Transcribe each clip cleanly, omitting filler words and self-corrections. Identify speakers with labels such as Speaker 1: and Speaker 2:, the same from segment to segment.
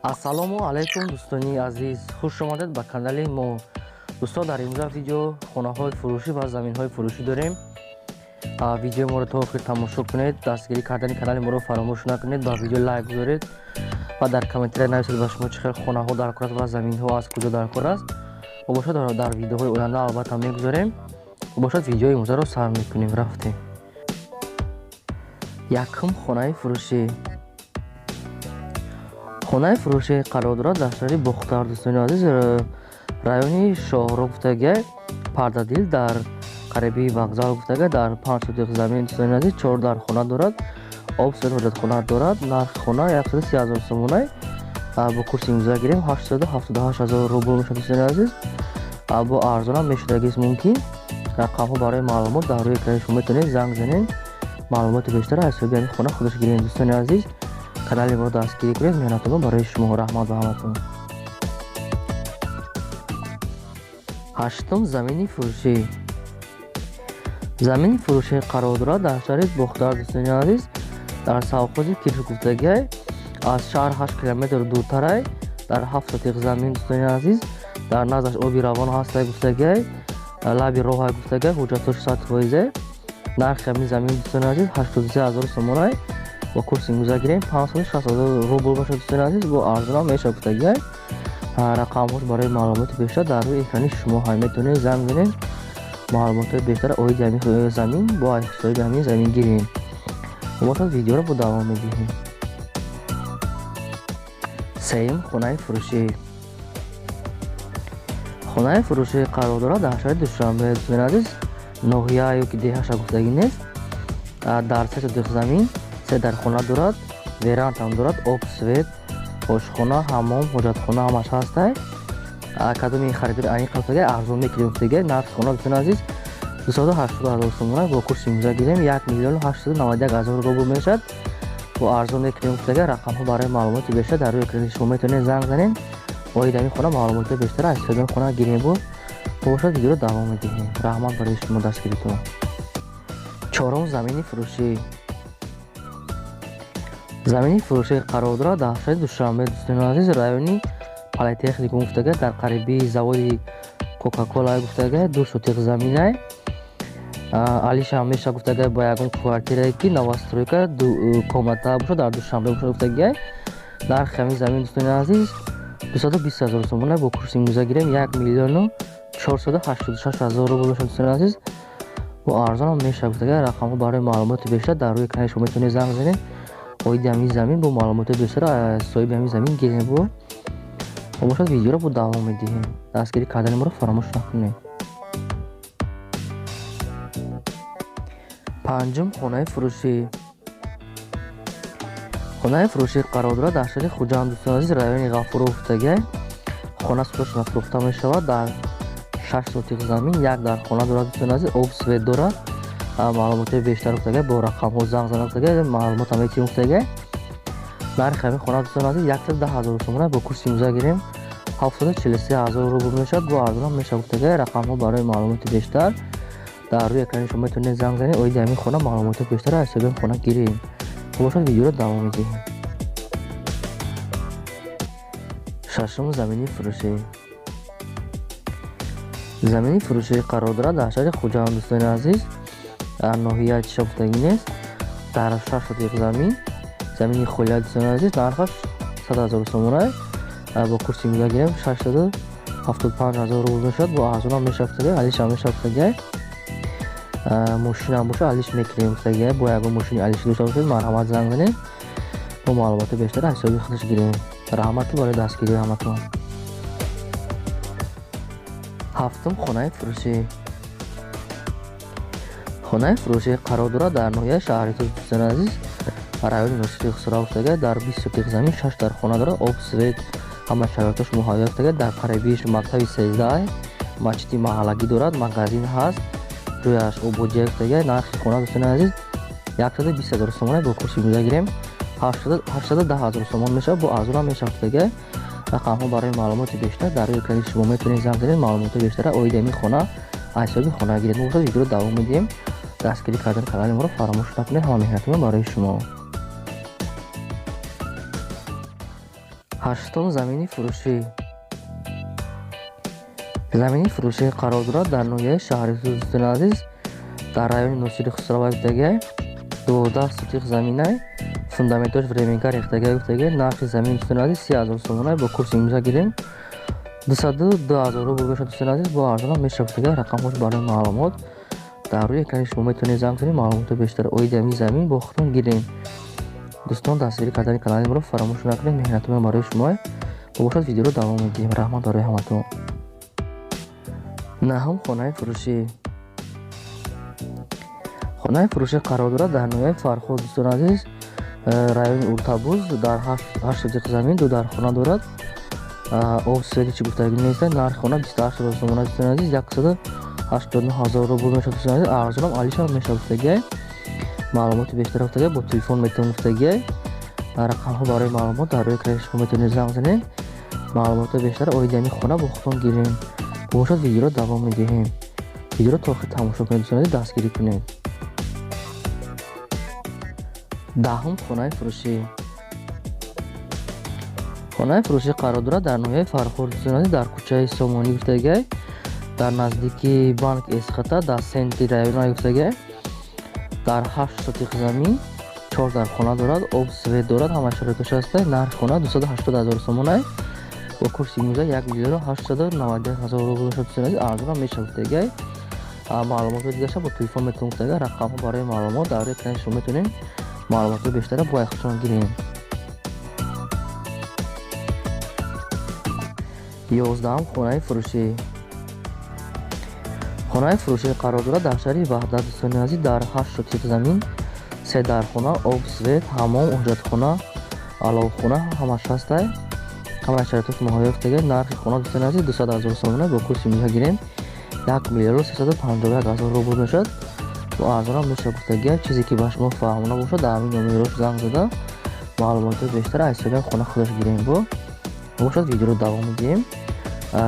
Speaker 1: ассалому алайкум дӯстони азиз, хуш омадед ба канали мо. дӯстон, дар имрӯза видео хонаҳои фурӯшӣ ва заминҳои фурӯшӣ дорем. Видеои моро то охир тамошо кунед. Дастгирӣ кардани канали моро фаромӯш накунед. Ба видео лайк гузоред ва дар комментария нависед ба шумо чӣ хел хонаҳо даркор аст ва заминҳо аз куҷо даркор аст. бошад дар видеоҳои оянда албатта мегузорем. бошад видеои имрӯзаро сар мекунем. рафтем. Якум хонаи фурӯшӣ. хонаи фурӯшӣ қарор дорад дар шаҳри Бухтар. дӯстони азиз, райони Шоҳро гуфтага Пардадил дар қариби вокзал гуфтага дар 5 сотиқ замин. дӯстони азиз, 4 дар хона дорад, об, свет, ҳоҷатхона дорад. нархи хона 130,000 сомонай. бо курси имзо гирем 878,000 рубл мешавад. дӯстони азиз, бо арзонам мешудагист мумкин. рақамҳо барои маълумот дар рӯи экрани шумо метавонед занг занед. маълумоти бештара аз соҳиби ҳамин хона худаш гирем. дӯстони азиз, канали моро дастгирӣ кунед. меҳнатонам барои шумо. раҳмат ба ҳаматон. ҳаштум замини фурӯшӣ. замини фурӯшӣ қарор дорад дар шаҳри Бухтар. дӯстони азиз, дар совхози Кирш гуфтагай аз шаҳр 8 километр дуртарай дар 7 сотиқ замин. дӯстони азиз, дар наздаш оби равон ҳастай гуфтагай, лаби роҳай гуфтагай, ҳуҷҷатҳош 100%. нархи ҳамин замин дӯстони азиз 83,000 сомонай. бо курси имрӯза гирем 560,000 рубл бошад. дӯстони азиз, бо арзонам мешавад гуфтагай. рақамҳош барои маълумоти бештар дар рӯи экрани шумо ҳам метавонед занг занед. маълумотҳои бештар оиди ҳамин замин бо соҳиби ҳамин замин гирем. бошад видеоро бо давом медиҳем. сеюм хонаи фурӯшӣ. хонаи фурӯшӣ қарор дорад дар шаҳри Душанбе. дӯстони азиз, ноҳияи ё ки деҳаша гуфтагӣ нест. дар 3 сотиқ замин 3 дар хона дорад, верандам дорад, об, свет, ошхона, ҳаммом, ҳоҷатхона ҳамаш ҳастай. кадоми харидори аниқа гуфтагай арзон мекунем гуфтагай. нархи хона дӯстони азиз 280,000 сомона. бо курси имзо гирем 1,891,000 рубл мешавад. бо арзон мекунем гуфтагай. рақамҳо барои маълумоти бештар дар рӯи экрани шумо метавонед занг занед. оиди ҳамин хона маълумоти бештар аз соҳиби хона гирем. бошад видеоро давом медиҳем. раҳмат барои шумо дастгиритон. чорум замини фурӯшӣ. замини фурӯшӣ қарор дорад дар шаҳри Душанбе. дӯстони азиз, райони политехникум гуфтагай дар қариби заводи кока-кола гуфтагай 2 сотиқ заминай. алишам меша гуфтагай бо ягон квартирае ки новостройка комната бошад дар Душанбе бошад гуфтагай. нархи ҳамин замин дӯстони азиз 220,000 сомонай. бо курси имрӯза гирем 1,486,000 рубл мешавад. дӯстони азиз, бо арзонам меша гуфтагай. рақамҳо барои маълумоти бештар дар рӯи экрани шумо метавонед занг занед. оиди ҳамин замин бо маълумоти бештар аз соҳиби ҳамин замин гирем. бошад видеоро бо давом медиҳем. дастгирӣ кардани моро фаромӯш накунед. панҷум хонаи фурӯшӣ. хонаи фурӯшӣ қарор дорад дар шаҳри Хуҷанд. дӯстони азиз, райони Ғафуров гуфтагай хона сӯхташуда фурӯхта мешавад. дар 6 сотиқ замин 1 дар хона дорад. дӯстони азиз, об, свет дорад. маълумоти бештар гуфтагай бо рақамҳо занг занед гуфтагай. маълумотам метавонед гуфтагай. нархи ҳамин хона дӯстони азиз 110,000 сомона. бо курси имзо гирем 743,000 рубл мешавад. бо арзонам мешавад гуфтагай. рақамҳо барои маълумоти бештар дар рӯи экрани шумо метавонед занг занед. оиди ҳамин хона маълумоти бештар аз соҳиби хона гирем. бошад видеоро давом медиҳем. шашум замини фурӯшӣ. замини фурӯшӣ қарор дорад дар шаҳри Хуҷанд. дӯстони азиз, ноҳияи чиша гуфтагӣ нест. дар 6 сотиқ замин замини холия. дӯстони азиз, нархаш 100,000 сомонай. бо курси имзо гирем 675,000 рубл мешавад. бо арзонам мешавад гуфтагай. алишам мешавад гуфтагай. мошинам боша алиш мекунем гуфтагай. бо ягон мошини алиши дошта бошед марҳамат занг занед. бо маълумоти бештар аз соҳиби худаш гирем. раҳмати барои дастгирии ҳаматон. ҳафтум хонаи фурӯшӣ. хонаи фурӯшӣ қарор дорад дар ноҳияи Шаҳритош. дӯстони азиз, райони Носири Хусро гуфтагай дар 20 сотиқ замин 6 дар хона дорад. об, свет, ҳама шароитош муҳайё гуфтагай. дар қариби мактаби 13 масҷиди маҳаллагӣ дорад. магазин ҳаст, рӯяш ободия гуфтагай. нархи хона дӯстони азиз 120,000 сомонай. бо курси имзо гирем 810,000 сомон мешавад. бо арзонам мешавад гуфтагай. рақамҳо барои маълумоти бештар дар рӯи экрани шумо метавонед занг занед. маълумоти бештара оиди ҳамин хона аз соҳиби хона гирем. бошад видеоро давом медиҳем. дастгирӣ кардани канали моро фаромӯш накунед. ҳама меҳнатонам барои шумо. ҳаштум замини фурӯшӣ. замини фурӯшӣ қарор дорад дар ноҳияи шаҳри дӯстони азиз дар райони носири хусравай гуфтагиай 12 сотиқ заминай фундаментош временка рехтагиай гуфтагиай нархи замини дӯстони азиз 30,000 сомонай бо курси имрӯза гирем 202,000 рубл мешавад дӯстони азиз бо арзон мешавад гуфтагиай рақамҳош барои маълумот дар рӯи экрани шумо метавонед занг занед маълумоти бештар оиди ҳамин замин бо худтон гирем. дӯстон дастгирӣ кардани канали моро фаромӯш накунед меҳнатҳои барои шумо бошад видеоро давом медиҳем. раҳмат барои ҳаматон. наҳум хонаи фурӯшӣ. хонаи фурӯшӣ қарор дорад дар ноҳияи фарход дӯстони азиз райони уртабуз дар 8 сотиқ замин ду дар хона дорад об свети чӣ гуфтагӣ нест нархи хона 28,000 сомона дӯстони азиз 189,000 рубл мешавад дӯстони азиз арзонам алишам мешавад гуфтагиай маълумоти бештар гуфтагиай бо телефон метавон гуфтагиай рақамҳо барои маълумот дар рӯи экрани шумо метавонед занг занед маълумоти бештар оиди ҳамин хона бо худтон гирем. бошад видеоро давом медиҳем. видеоро то охир тамошо кунед дӯстони азиз дастгирӣ кунед. даҳум хонаи фурӯшӣ. хонаи фурӯшӣ қарор дорад дар ноҳияи фархор дӯстони азиз дар кӯчаи сомонӣ гуфтагиай дар наздики банк эсхата дар сентри района гуфтагиай дар 8 сотиқ замин 4 дар хона дорад об свет дорад ҳама шароитош аст. нархи хона 280,000 сомонай бо курси имрӯза 1,891,000 рубл мешавад дӯстони азиз арзонам мешавад гуфтагиай маълумоти дигаша бо телефон метавон гуфтагиай рақамҳо барои маълумот дар рӯи экрани шумо метавонед маълумоти бештара бо ихтиёр гирем. 11 хонаи фурӯшӣ. хонаи фурӯшӣ қарор дорад дар шаҳри ваҳдат дӯстони азиз дар 8 сотиқ замин 3 дар хона об свет ҳамом ҳоҷатхона аловхона ҳамаш ҳастай ҳама шароитош муҳайё гуфтагиай нархи хона дӯстони азиз 200,000 сомона бо курси имрӯза гирем 1,351,000 рубл мешавад бо арзонам мешавад гуфтагиай чизе ки ба шумо фаҳмона бошад дар ҳамин номерош занг зада маълумоти бештар аз ҳисоби хона худаш гирем. бошад видеоро давом медиҳем.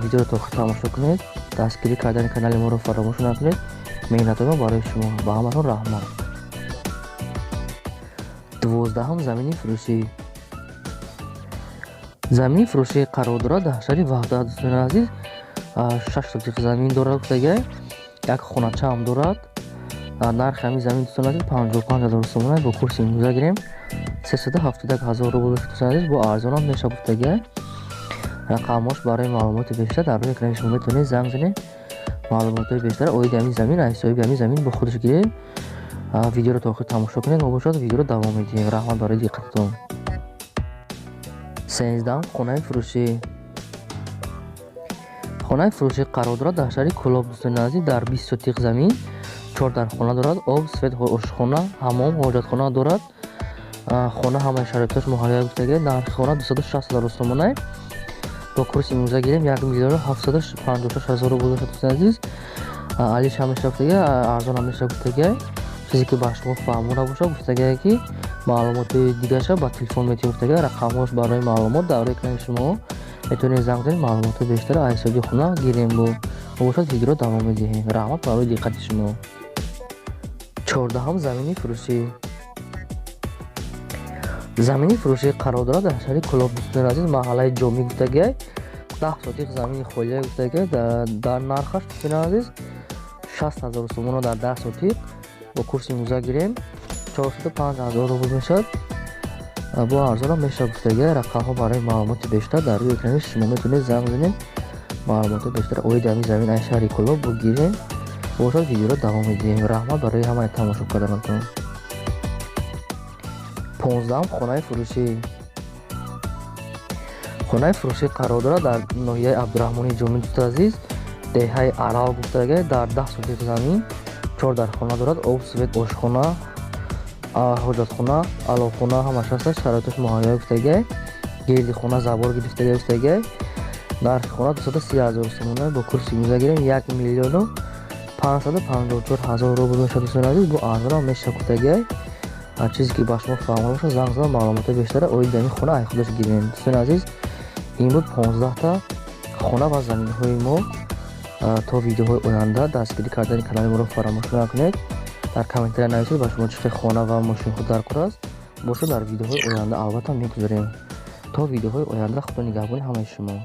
Speaker 1: видеоро то охир тамошо кунед дастгирӣ кардани канали моро фаромӯш накунед меҳнатҳои мо барои шумо. ба ҳаматон раҳмат. 12 замини фурӯшӣ. замини фурӯшӣ қарор дорад дар шаҳри ваҳдат дӯстони азиз 6 сотиқ замин дорад гуфтагиай як хоначаам дорад нархи ҳамин замин дӯстони азиз 55,000 сомона бо курси имрӯза гирем 371,000 рубл мешавад дӯстони азиз бо арзонам мешавад гуфтагиай рақамҳош барои маълумоти бештар дар рӯи экрани шумо метавонед занг занед маълумотҳои бештар оиди ҳамин замин аз ҳисоби ҳамин замин бо худаш гирем. видеоро то охир тамошо кунед бошад видеоро давом медиҳем. раҳмат барои диққататон. 13 хонаи фурӯшӣ. хонаи фурӯшӣ қарор дорад дар шаҳри кӯлоб дӯстони азиз дар 20 сотиқ замин 4 дар хона дорад об свет ошхона ҳамом ҳоҷатхона дорад хона ҳамаи шароитош муҳайё гуфтагиай нархи хона 260,000 сомонай бо курси имрӯза гирем 1,756,000 рубл мешавад дӯстони азиз алиш ҳам мешавад гуфтагиай арзонам мешавад гуфтагиай чизе ки ба шумо фаҳмона бошад гуфтагиай ки маълумоти дигаша ба телефон метавонед гуфтагиай рақамҳош барои маълумот дар рӯи экрани шумо метавонед занг занед маълумоти бештар аз ҳисоби хона гирем. бошад видеоро давом медиҳем. раҳмат барои диққати шумо. 14 замини фурӯшӣ. замини фурӯшӣ қарор дорад дар шаҳри кӯлоб дӯстони азиз маҳаллаи ҷомӣ гуфтагиай 10 сотиқ замини холия гуфтагиай дар нархаш дӯстони азиз 60,000 сомона дар 10 сотиқ бо курси имрӯза гирем 405,000 рубл мешавад бо арзонам мешавад гуфтагиай рақамҳо барои маълумоти бештар дар рӯи экрани шумо метавонед занг занед маълумоти бештар оиди ҳамин замин аз шаҳри кӯлоб бо гирем. бошад видеоро давом медиҳем. раҳмат барои ҳамаи тамошо карданатон. 15 хонаи фурӯшӣ. хонаи фурӯшӣ қарор дорад дар ноҳияи абдураҳмони ҷомӣ дӯстони азиз деҳаи арал гуфтагиай дар 10 сотиқ замин 4 дар хона дорад об свет ошхона ҳоҷатхона аловхона ҳамаш ҳаста шароитош муҳайё гуфтагиай гирди хона забор гирифтагиай гуфтагиай нархи хона 230,000 сомона бо курси имрӯза гирем 1,554,000 рубл мешавад дӯстони азиз бо арзонам мешавад гуфтагиай чизе ки ба шумо фаҳмона бошад занг зада маълумоти бештара оиди ҳамин хона аз худаш гирем. дӯстони азиз ин буд 15 хона ва заминҳои мо. то видеоҳои оянда дастгирӣ кардани канали моро фаромӯш накунед. дар комментария нависед ба шумо чӣ хел хона ва мошинҳо даркор аст бошад дар видеоҳои оянда албатта мегузорем. то видеоҳои оянда худо нигаҳбони ҳамаи шумо.